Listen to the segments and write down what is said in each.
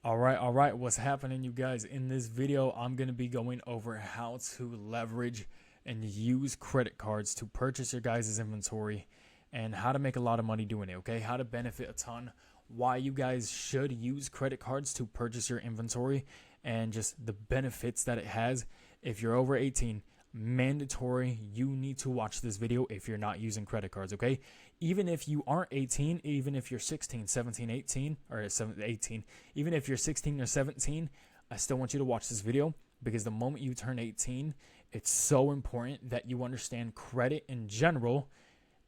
All right, what's happening, you guys? In this video, I'm going to be going over how to leverage and use credit cards to purchase your guys' inventory and how to make a lot of money doing it, okay? How to benefit a ton, why you guys should use credit cards to purchase your inventory, and just the benefits that it has. If you're over 18, mandatory, you need to watch this video if you're not using credit cards, okay? Even if you aren't 18, even if you're 16, 17, 18, or 18, even if you're 16 or 17, I still want you to watch this video, because the moment you turn 18, it's so important that you understand credit in general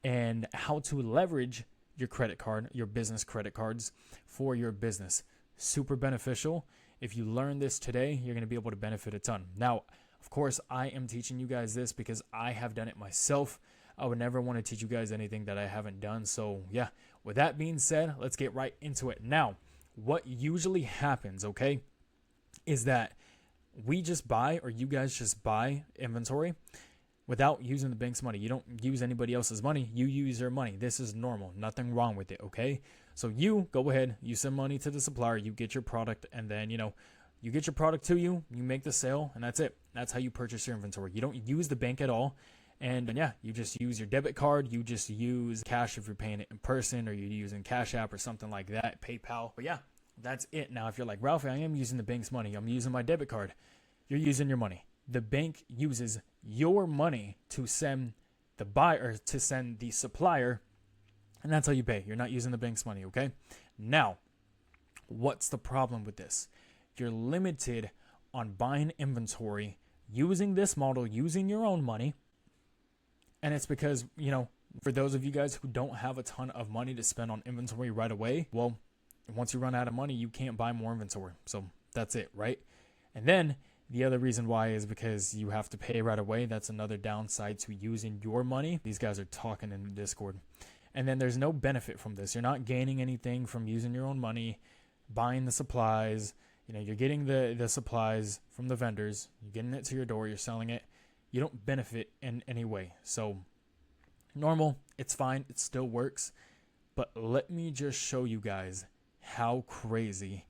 and how to leverage your credit card, your business credit cards for your business. Super beneficial. If you learn this today, you're going to be able to benefit a ton. Now, of course, I am teaching you guys this because I have done it myself. I would never want to teach you guys anything that I haven't done. So yeah, with that being said, let's get right into it. Now, what usually happens, okay, is that we just buy, or you guys just buy inventory without using the bank's money. You don't use anybody else's money. You use your money. This is normal. Nothing wrong with it, okay? So you go ahead, you send money to the supplier, you get your product, and then, you get your product to you, you make the sale, and that's it. That's how you purchase your inventory. You don't use the bank at all. And yeah, you just use your debit card. You just use cash if you're paying it in person, or you're using Cash App or something like that, PayPal. But yeah, that's it. Now, if you're like, Ralphie, I am using the bank's money, I'm using my debit card, you're using your money. The bank uses your money to send the buyer, to send the supplier, and that's how you pay. You're not using the bank's money, okay? Now, what's the problem with this? You're limited on buying inventory using this model, using your own money. And it's because, for those of you guys who don't have a ton of money to spend on inventory right away, well, once you run out of money, you can't buy more inventory. So that's it, right? And then the other reason why is because you have to pay right away. That's another downside to using your money. These guys are talking in Discord. And then there's no benefit from this. You're not gaining anything from using your own money, buying the supplies. You're getting the supplies from the vendors. You're getting it to your door. You're selling it. You don't benefit in any way. So normal, it's fine. It still works. But let me just show you guys how crazy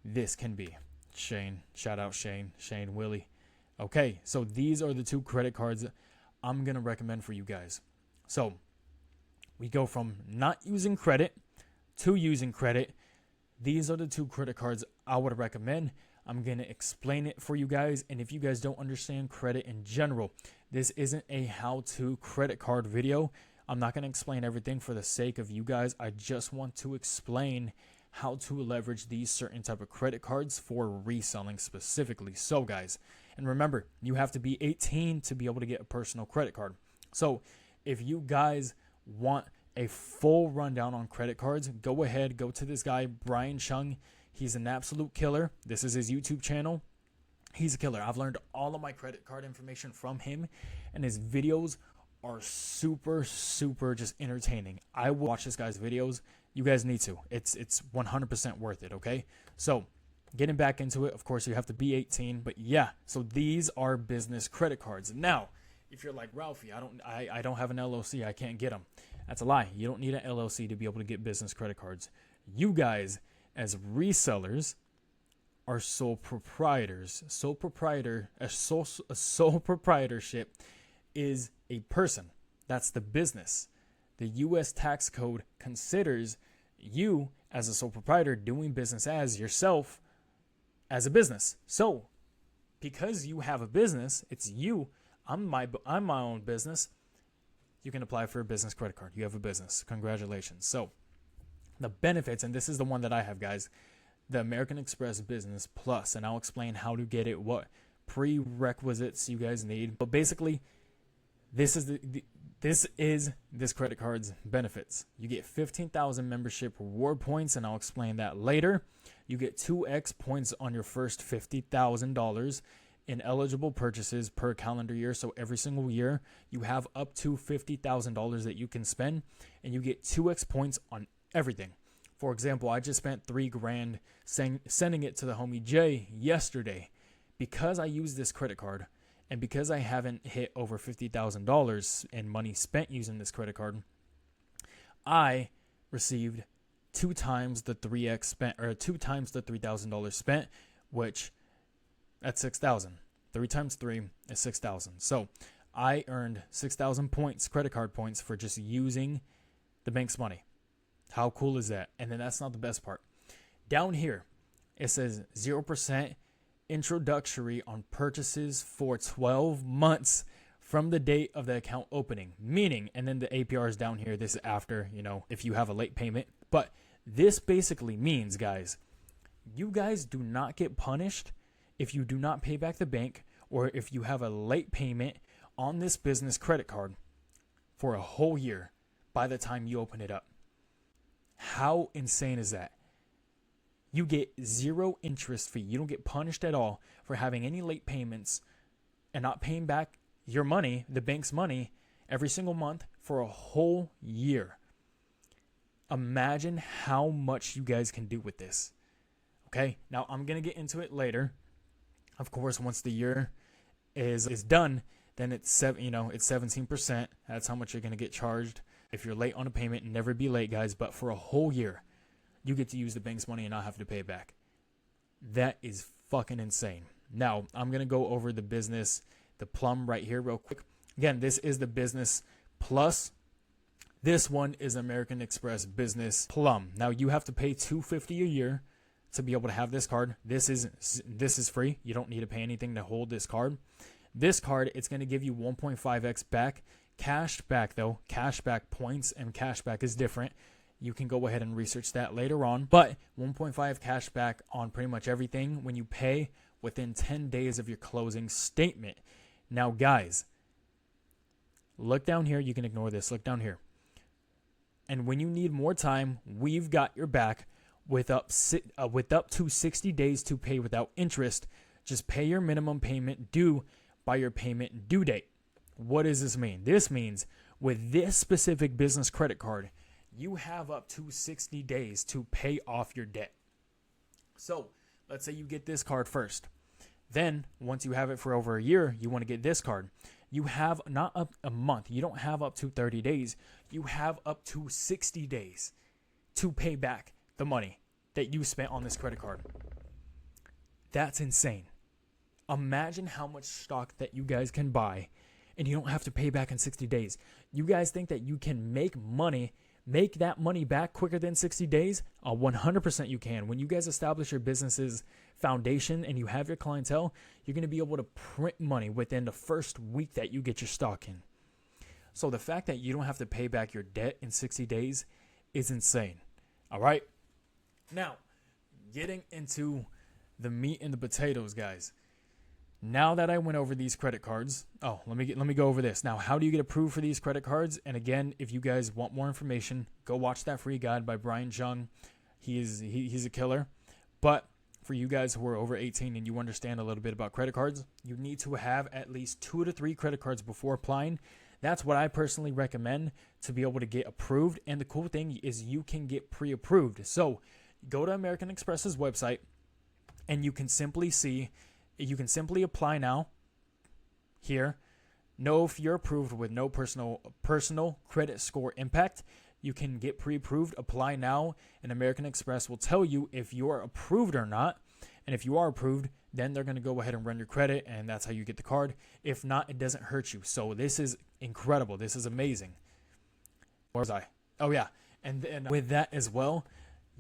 this can be. Shane, shout out Shane, Willie. Okay, so these are the two credit cards I'm going to recommend for you guys. So we go from not using credit to using credit. These are the two credit cards I would recommend. I'm going to explain it for you guys. And if you guys don't understand credit in general, this isn't a how-to credit card video. I'm not going to explain everything for the sake of you guys. I just want to explain how to leverage these certain type of credit cards for reselling specifically. So guys, and remember, you have to be 18 to be able to get a personal credit card. So if you guys want a full rundown on credit cards, go ahead, go to this guy, Brian Chung. He's an absolute killer. This is his YouTube channel. He's a killer. I've learned all of my credit card information from him, and his videos are super, super just entertaining. I will watch this guy's videos. You guys need to. It's 100% worth it, okay? So getting back into it, of course, you have to be 18. But yeah, so these are business credit cards. Now, if you're like, Ralphie, I don't have an LLC, I can't get them. That's a lie. You don't need an LLC to be able to get business credit cards. You guys, as resellers, are sole proprietors. Sole proprietorship is a person. That's the business. The U.S. tax code considers you as a sole proprietor doing business as yourself as a business. So because you have a business, it's you. I'm my own business. You can apply for a business credit card. You have a business. Congratulations. So the benefits, and this is the one that I have, guys, the American Express Business Plus, and I'll explain how to get it, what prerequisites you guys need. But basically, this is this credit card's benefits. You get 15,000 membership reward points, and I'll explain that later. You get 2x points on your first $50,000 in eligible purchases per calendar year. So every single year you have up to $50,000 that you can spend, and you get 2x points on everything. For example, I just spent $3,000 sending it to the homie Jay yesterday. Because I use this credit card, and because I haven't hit over $50,000 in money spent using this credit card, I received 2 times the 3x spent, or 2 times the $3,000 spent, which that's 6,000. 3 times 3 is 6,000. So I earned 6,000 points, credit card points, for just using the bank's money. How cool is that? And then that's not the best part. Down here, it says 0% introductory on purchases for 12 months from the date of the account opening. Meaning, and then the APR is down here. This is after, if you have a late payment. But this basically means, guys, you guys do not get punished if you do not pay back the bank or if you have a late payment on this business credit card for a whole year by the time you open it up. How insane is that? You get 0 interest fee. You don't get punished at all for having any late payments and not paying back your money, the bank's money, every single month for a whole year. Imagine how much you guys can do with this. Okay, now I'm going to get into it later. Of course, once the year is done, then it's 17%. That's how much you're going to get charged if you're late on a payment. Never be late, guys, but for a whole year, you get to use the bank's money and not have to pay it back. That is fucking insane. Now, I'm going to go over the business, the plum right here real quick. Again, this is the Business Plus. This one is American Express Business Plum. Now, you have to pay $250 a year to be able to have this card. This is free. You don't need to pay anything to hold this card. This card, it's going to give you 1.5x back. Cash back, though. Cash back points and cash back is different. You can go ahead and research that later on. But 1.5 cash back on pretty much everything when you pay within 10 days of your closing statement. Now, guys, look down here. You can ignore this. Look down here. And when you need more time, we've got your back with up to 60 days to pay without interest. Just pay your minimum payment due by your payment due date. What does this mean? This means with this specific business credit card, you have up to 60 days to pay off your debt. So let's say you get this card first. Then once you have it for over a year, you want to get this card. You have not up a month. You don't have up to 30 days. You have up to 60 days to pay back the money that you spent on this credit card. That's insane. Imagine how much stock that you guys can buy and you don't have to pay back in 60 days. You guys think that you can make that money back quicker than 60 days? 100% you can. When you guys establish your business's foundation and you have your clientele, you're going to be able to print money within the first week that you get your stock in. So the fact that you don't have to pay back your debt in 60 days is insane. All right. Now, getting into the meat and the potatoes, guys. Now that I went over these credit cards, let me go over this. Now, how do you get approved for these credit cards? And again, if you guys want more information, go watch that free guide by Brian Jung. He's a killer. But for you guys who are over 18 and you understand a little bit about credit cards, you need to have at least 2 to 3 credit cards before applying. That's what I personally recommend to be able to get approved. And the cool thing is you can get pre-approved. So go to American Express's website and you can simply apply now here. Know if you're approved with no personal credit score impact. You can get pre-approved, apply now, and American Express will tell you if you are approved or not. And if you are approved, then they're going to go ahead and run your credit, and that's how you get the card. If not, it doesn't hurt you. So this is incredible. This is amazing. Where was I? Oh, yeah. And with that as well,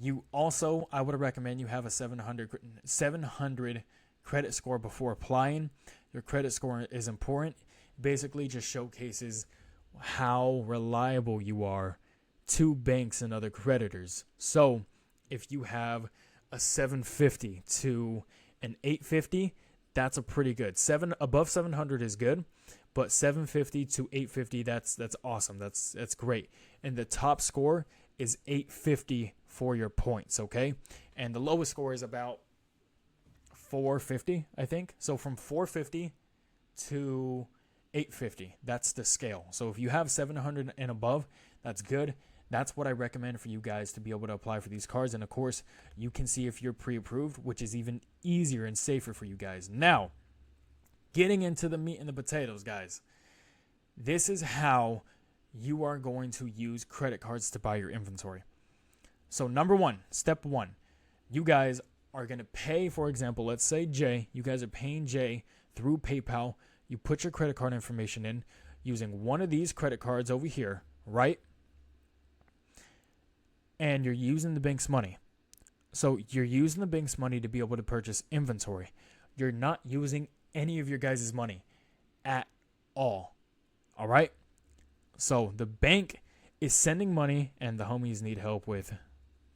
I would recommend you have a 700 credit score before applying. Your credit score is important. Basically just showcases how reliable you are to banks and other creditors. So if you have a 750 to an 850, that's a pretty good. Above 700 is good, but 750 to 850, that's awesome. That's great. And the top score is 850 for your points, okay? And the lowest score is about 450, I think. So from 450 to 850, that's the scale. So if you have 700 and above, that's good. That's what I recommend for you guys to be able to apply for these cards. And of course, you can see if you're pre-approved, which is even easier and safer for you guys. Now, getting into the meat and the potatoes, guys. This is how you are going to use credit cards to buy your inventory. So number one, step one, you guys are going to pay, for example, let's say Jay, you guys are paying Jay through PayPal. You put your credit card information in using one of these credit cards over here, right? And you're using the bank's money. So you're using the bank's money to be able to purchase inventory. You're not using any of your guys' money at all. All right? So the bank is sending money, and the homies need help with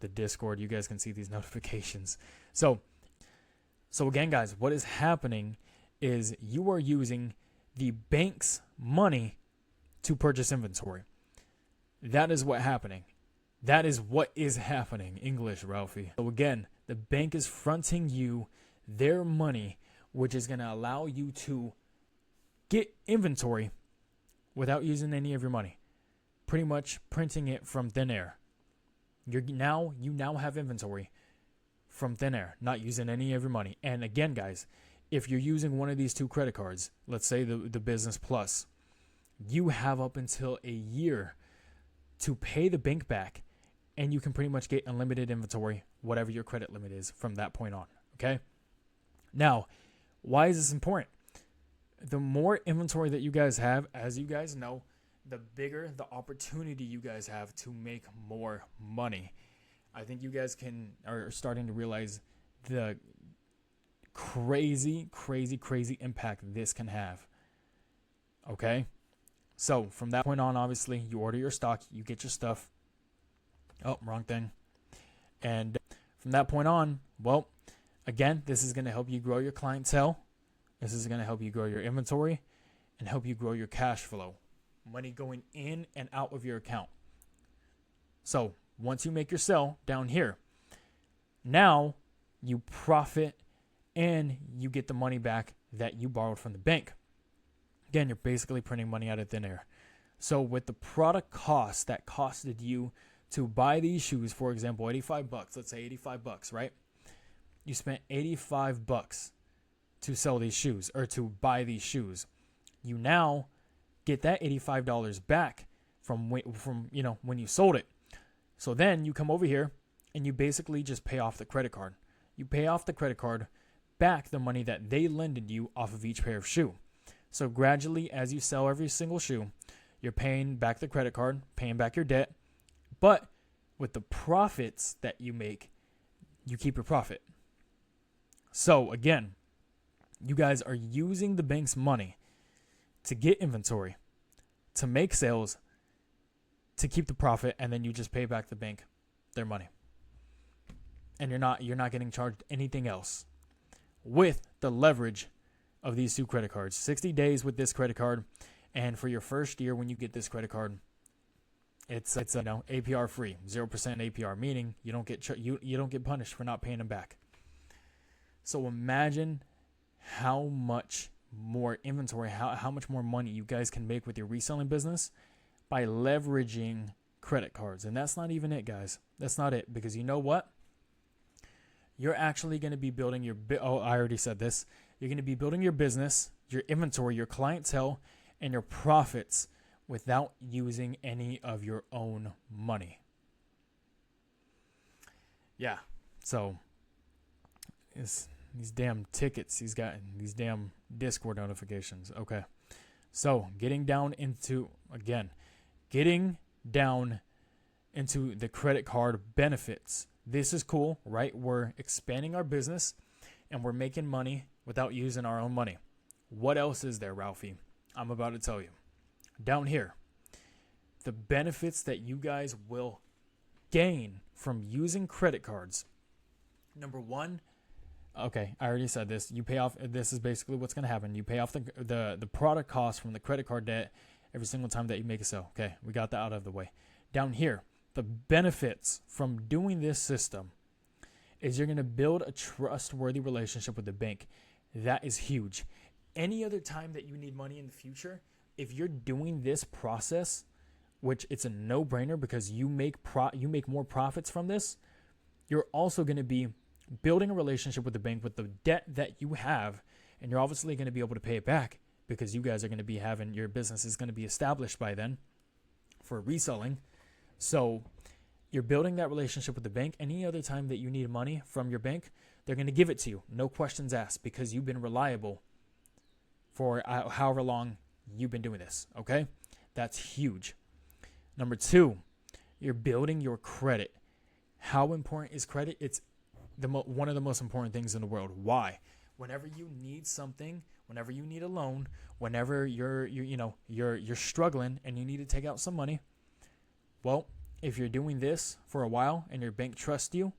the Discord. You guys can see these notifications. So again, guys, what is happening is you are using the bank's money to purchase inventory. That is what's happening. That is what is happening. English, Ralphie. So again, the bank is fronting you their money, which is going to allow you to get inventory without using any of your money. Pretty much printing it from thin air. You now have inventory from thin air, not using any of your money. And again, guys, if you're using one of these two credit cards, let's say the Business Plus, you have up until a year to pay the bank back, and you can pretty much get unlimited inventory, whatever your credit limit is from that point on, okay? Now, why is this important? The more inventory that you guys have, as you guys know, the bigger the opportunity you guys have to make more money. I think you guys are starting to realize the crazy impact this can have. Okay? So from that point on, obviously, you order your stock, you get your stuff. Oh, wrong thing. And from that point on, well, again, this is going to help you grow your clientele. This is going to help you grow your inventory and help you grow your cash flow. Money going in and out of your account. So once you make your sale down here, now you profit and you get the money back that you borrowed from the bank. Again, you're basically printing money out of thin air. So with the product cost that costed you to buy these shoes, for example, $85, let's say $85, right? You spent $85 to sell these shoes or to buy these shoes. You now get that $85 back from when you sold it. So then you come over here and you basically just pay off the credit card. You pay off the credit card back the money that they lended you off of each pair of shoe. So gradually, as you sell every single shoe, you're paying back the credit card, paying back your debt, but with the profits that you make, you keep your profit. So again, you guys are using the bank's money to get inventory, to make sales, to keep the profit, and then you just pay back the bank their money. And you're not getting charged anything else with the leverage of these two credit cards. 60 days with this credit card, and for your first year when you get this credit card, it's APR free, 0% APR, meaning you don't get punished for not paying them back. So imagine how much more inventory, how much more money you guys can make with your reselling business by leveraging credit cards. And that's not even it, guys. That's not it, because you know what? You're actually going to be building your I already said this. You're going to be building your business, your inventory, your clientele, and your profits without using any of your own money. Yeah. So these damn tickets he's gotten, these damn Discord notifications. Okay. So getting down into the credit card benefits. This is cool, right? We're expanding our business and we're making money without using our own money. What else is there, Ralphie? I'm about to tell you. Down here, the benefits that you guys will gain from using credit cards. Number one, okay, I already said this. You pay off, this is basically what's going to happen. You pay off the product cost from the credit card debt every single time that you make a sale. Okay, we got that out of the way. Down here, the benefits from doing this system is you're going to build a trustworthy relationship with the bank. That is huge. Any other time that you need money in the future, if you're doing this process, which it's a no-brainer because you make more profits from this, you're also going to be building a relationship with the bank with the debt that you have, and you're obviously going to be able to pay it back because you guys are going to be your business is going to be established by then for reselling. So You're building that relationship with the bank. Any other time that you need money from your bank, they're going to give it to you. No questions asked, because you've been reliable for however long you've been doing this. Okay? That's huge. Number 2, you're building your credit. How important is credit? It's one of the most important things in the world. Why? Whenever you need something, whenever you need a loan, whenever you're struggling and you need to take out some money, well, if you're doing this for a while and your bank trusts you,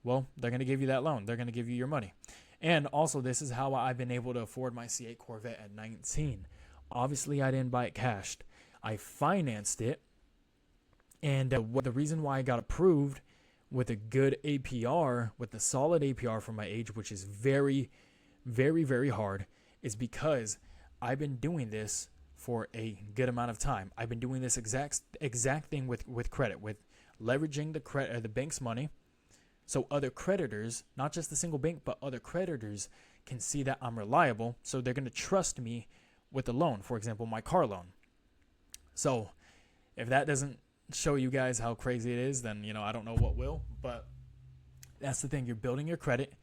well, they're going to give you that loan. They're going to give you your money. And also, this is how I've been able to afford my C8 Corvette at 19. Obviously, I didn't buy it cashed. I financed it. And the reason why I got approved with a good APR, with a solid APR for my age, which is very, very, very hard, is because I've been doing this for a good amount of time. I've been doing this exact thing with credit, with leveraging the bank's money, so other creditors, not just the single bank, but other creditors can see that I'm reliable, so they're going to trust me with the loan. For example, my car loan. So if that doesn't show you guys how crazy it is, then I don't know what will. But that's the thing. You're building your credit.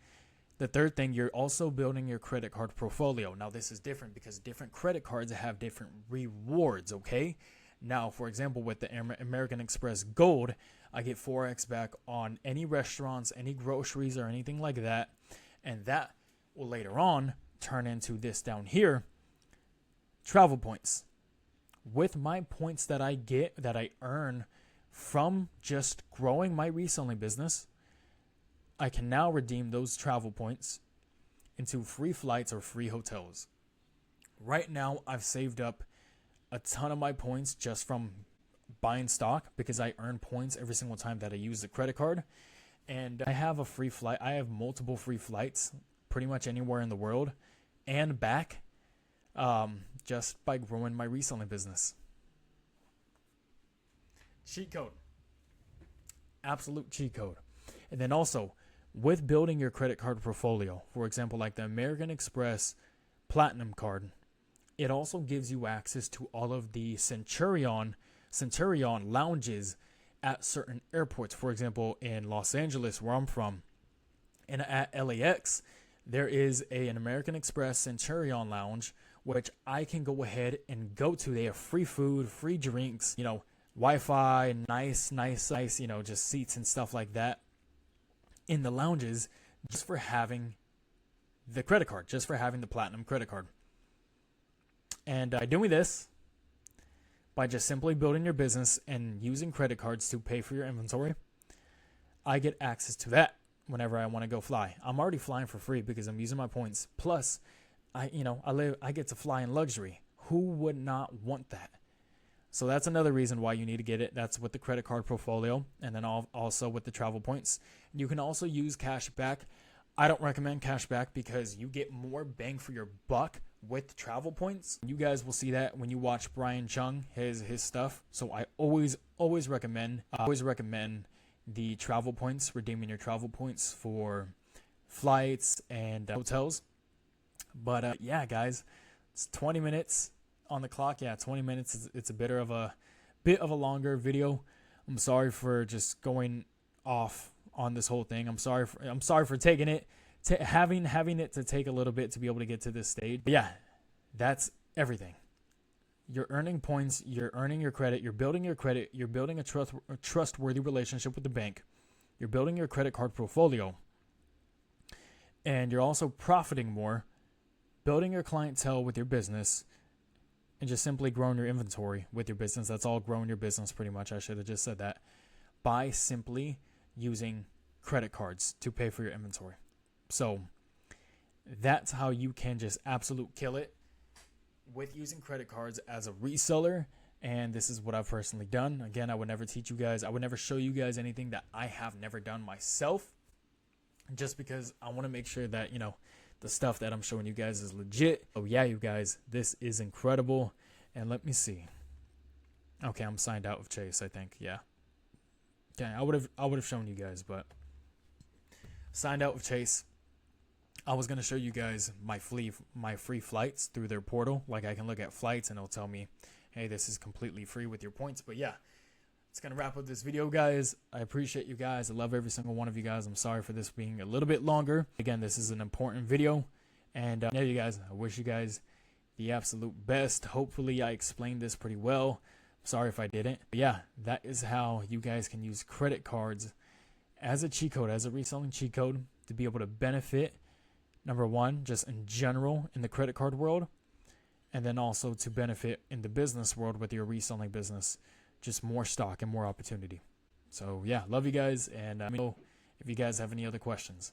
The third thing, you're also building your credit card portfolio. Now, this is different because different credit cards have different rewards, okay? Now, for example, with the American Express Gold, I get 4x back on any restaurants, any groceries, or anything like that. And that will later on turn into this down here, travel points. With my points that I get, that I earn from just growing my reselling business, I can now redeem those travel points into free flights or free hotels. Right now, I've saved up a ton of my points just from buying stock, because I earn points every single time that I use the credit card. And I have a free flight. I have multiple free flights pretty much anywhere in the world and back, just by growing my reselling business. Cheat code. Absolute cheat code. And then also, with building your credit card portfolio, for example, like the American Express Platinum card, it also gives you access to all of the Centurion lounges at certain airports. For example, in Los Angeles, where I'm from, and at LAX, there is an American Express Centurion lounge, which I can go ahead and go to. They have free food, free drinks, Wi-Fi, nice, just seats and stuff like that in the lounges, just for having the credit card, just for having the Platinum credit card. And by doing this, by just simply building your business and using credit cards to pay for your inventory, I get access to that whenever I want to go fly. I'm already flying for free because I'm using my points. Plus, I get to fly in luxury. Who would not want that? So that's another reason why you need to get it. That's with the credit card portfolio, and then also with the travel points. You can also use cash back. I don't recommend cash back because you get more bang for your buck with travel points. You guys will see that when you watch Brian Chung, his stuff. So I always recommend the travel points, redeeming your travel points for flights and hotels. But yeah, guys, it's 20 minutes on the clock. Yeah, 20 minutes. It's a bit of a longer video. I'm sorry for just going off on this whole thing. I'm sorry for taking it, having it to take a little bit to be able to get to this stage. But yeah, that's everything. You're earning points. You're earning your credit. You're building your credit. You're building a trustworthy relationship with the bank. You're building your credit card portfolio. And you're also profiting more, building your clientele with your business, and just simply growing your inventory with your business. That's all growing your business pretty much. I should have just said that. By simply using credit cards to pay for your inventory. So that's how you can just absolute kill it with using credit cards as a reseller. And this is what I've personally done. Again, I would never teach you guys. I would never show you guys anything that I have never done myself, just because I want to make sure that, the stuff that I'm showing you guys is legit. Oh yeah, you guys, this is incredible. And let me see. Okay, I'm signed out of Chase, I think. Yeah. Okay, I would have shown you guys, but signed out of Chase. I was gonna show you guys my free flights through their portal. Like, I can look at flights and it'll tell me, hey, this is completely free with your points. But yeah, it's going to wrap up this video, guys. I appreciate you guys. I love every single one of you guys. I'm sorry for this being a little bit longer. Again, this is an important video. And yeah, you guys, I wish you guys the absolute best. Hopefully I explained this pretty well. Sorry if I didn't. But yeah, that is how you guys can use credit cards as a cheat code, as a reselling cheat code, to be able to benefit, number one, just in general in the credit card world, and then also to benefit in the business world with your reselling business, just more stock and more opportunity. So yeah, love you guys, and let me know if you guys have any other questions.